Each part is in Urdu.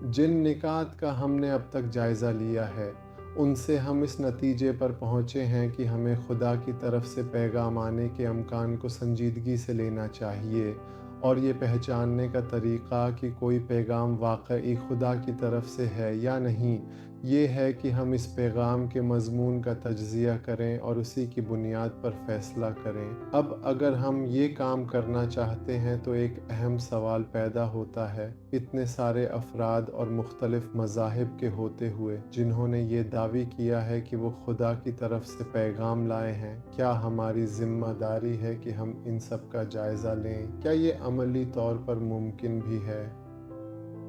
جن نکات کا ہم نے اب تک جائزہ لیا ہے، ان سے ہم اس نتیجے پر پہنچے ہیں کہ ہمیں خدا کی طرف سے پیغام آنے کے امکان کو سنجیدگی سے لینا چاہیے، اور یہ پہچاننے کا طریقہ کہ کوئی پیغام واقعی خدا کی طرف سے ہے یا نہیں، یہ ہے کہ ہم اس پیغام کے مضمون کا تجزیہ کریں اور اسی کی بنیاد پر فیصلہ کریں۔ اب اگر ہم یہ کام کرنا چاہتے ہیں تو ایک اہم سوال پیدا ہوتا ہے، اتنے سارے افراد اور مختلف مذاہب کے ہوتے ہوئے جنہوں نے یہ دعوی کیا ہے کہ وہ خدا کی طرف سے پیغام لائے ہیں، کیا ہماری ذمہ داری ہے کہ ہم ان سب کا جائزہ لیں؟ کیا یہ عملی طور پر ممکن بھی ہے؟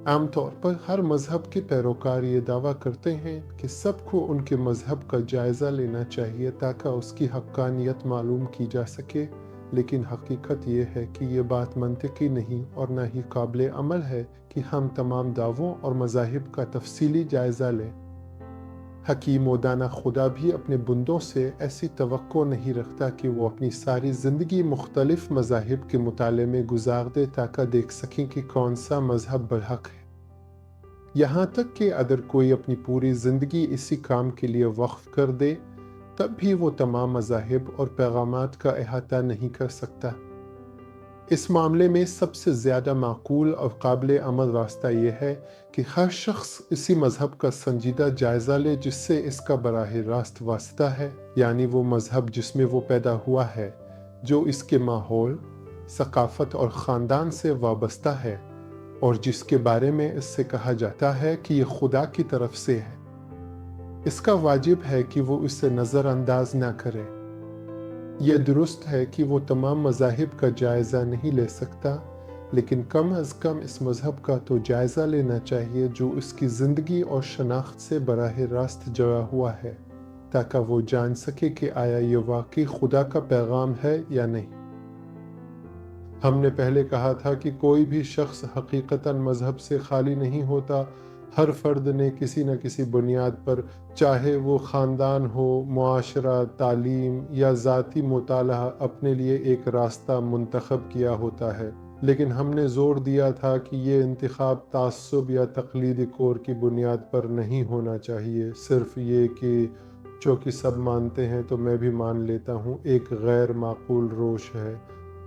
عام طور پر ہر مذہب کے پیروکار یہ دعویٰ کرتے ہیں کہ سب کو ان کے مذہب کا جائزہ لینا چاہیے تاکہ اس کی حقانیت معلوم کی جا سکے، لیکن حقیقت یہ ہے کہ یہ بات منطقی نہیں اور نہ ہی قابل عمل ہے کہ ہم تمام دعووں اور مذاہب کا تفصیلی جائزہ لیں۔ حکیم و دانا خدا بھی اپنے بندوں سے ایسی توقع نہیں رکھتا کہ وہ اپنی ساری زندگی مختلف مذاہب کے مطالعے میں گزار دے تاکہ دیکھ سکیں کہ کون سا مذہب برحق ہے۔ یہاں تک کہ اگر کوئی اپنی پوری زندگی اسی کام کے لیے وقف کر دے، تب بھی وہ تمام مذاہب اور پیغامات کا احاطہ نہیں کر سکتا۔ اس معاملے میں سب سے زیادہ معقول اور قابل عمل راستہ یہ ہے کہ ہر شخص اسی مذہب کا سنجیدہ جائزہ لے جس سے اس کا براہ راست واسطہ ہے، یعنی وہ مذہب جس میں وہ پیدا ہوا ہے، جو اس کے ماحول، ثقافت اور خاندان سے وابستہ ہے، اور جس کے بارے میں اس سے کہا جاتا ہے کہ یہ خدا کی طرف سے ہے۔ اس کا واجب ہے کہ وہ اسے نظر انداز نہ کرے۔ یہ درست ہے کہ وہ تمام مذاہب کا جائزہ نہیں لے سکتا، لیکن کم از کم اس مذہب کا تو جائزہ لینا چاہیے جو اس کی زندگی اور شناخت سے براہ راست جڑا ہوا ہے، تاکہ وہ جان سکے کہ آیا یہ واقعی خدا کا پیغام ہے یا نہیں۔ ہم نے پہلے کہا تھا کہ کوئی بھی شخص حقیقتاً مذہب سے خالی نہیں ہوتا۔ ہر فرد نے کسی نہ کسی بنیاد پر، چاہے وہ خاندان ہو، معاشرہ، تعلیم یا ذاتی مطالعہ، اپنے لیے ایک راستہ منتخب کیا ہوتا ہے، لیکن ہم نے زور دیا تھا کہ یہ انتخاب تعصب یا تقلیدی کور کی بنیاد پر نہیں ہونا چاہیے، صرف یہ کہ چونکہ سب مانتے ہیں تو میں بھی مان لیتا ہوں، ایک غیر معقول روش ہے۔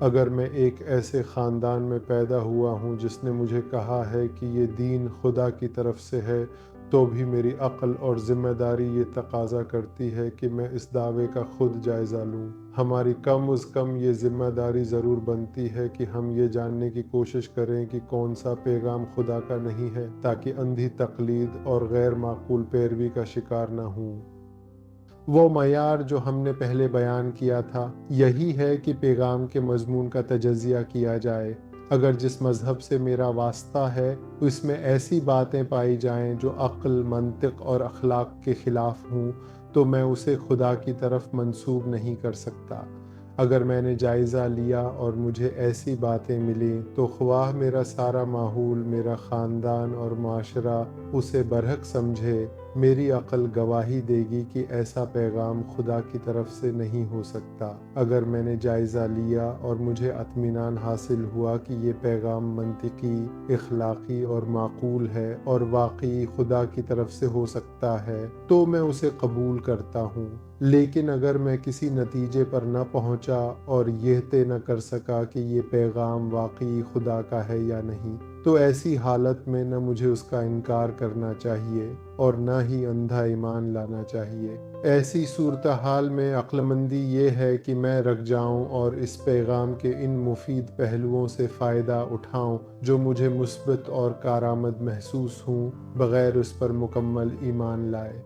اگر میں ایک ایسے خاندان میں پیدا ہوا ہوں جس نے مجھے کہا ہے کہ یہ دین خدا کی طرف سے ہے، تو بھی میری عقل اور ذمہ داری یہ تقاضا کرتی ہے کہ میں اس دعوے کا خود جائزہ لوں۔ ہماری کم از کم یہ ذمہ داری ضرور بنتی ہے کہ ہم یہ جاننے کی کوشش کریں کہ کون سا پیغام خدا کا نہیں ہے، تاکہ اندھی تقلید اور غیر معقول پیروی کا شکار نہ ہوں۔ وہ معیار جو ہم نے پہلے بیان کیا تھا، یہی ہے کہ پیغام کے مضمون کا تجزیہ کیا جائے۔ اگر جس مذہب سے میرا واسطہ ہے اس میں ایسی باتیں پائی جائیں جو عقل، منطق اور اخلاق کے خلاف ہوں، تو میں اسے خدا کی طرف منسوب نہیں کر سکتا۔ اگر میں نے جائزہ لیا اور مجھے ایسی باتیں ملیں، تو خواہ میرا سارا ماحول، میرا خاندان اور معاشرہ اسے برحق سمجھے، میری عقل گواہی دے گی کہ ایسا پیغام خدا کی طرف سے نہیں ہو سکتا۔ اگر میں نے جائزہ لیا اور مجھے اطمینان حاصل ہوا کہ یہ پیغام منطقی، اخلاقی اور معقول ہے اور واقعی خدا کی طرف سے ہو سکتا ہے، تو میں اسے قبول کرتا ہوں۔ لیکن اگر میں کسی نتیجے پر نہ پہنچا اور یہ طے نہ کر سکا کہ یہ پیغام واقعی خدا کا ہے یا نہیں، تو ایسی حالت میں نہ مجھے اس کا انکار کرنا چاہیے اور نہ ہی اندھا ایمان لانا چاہیے۔ ایسی صورتحال میں عقل مندی یہ ہے کہ میں رک جاؤں اور اس پیغام کے ان مفید پہلوؤں سے فائدہ اٹھاؤں جو مجھے مثبت اور کارآمد محسوس ہوں، بغیر اس پر مکمل ایمان لائے۔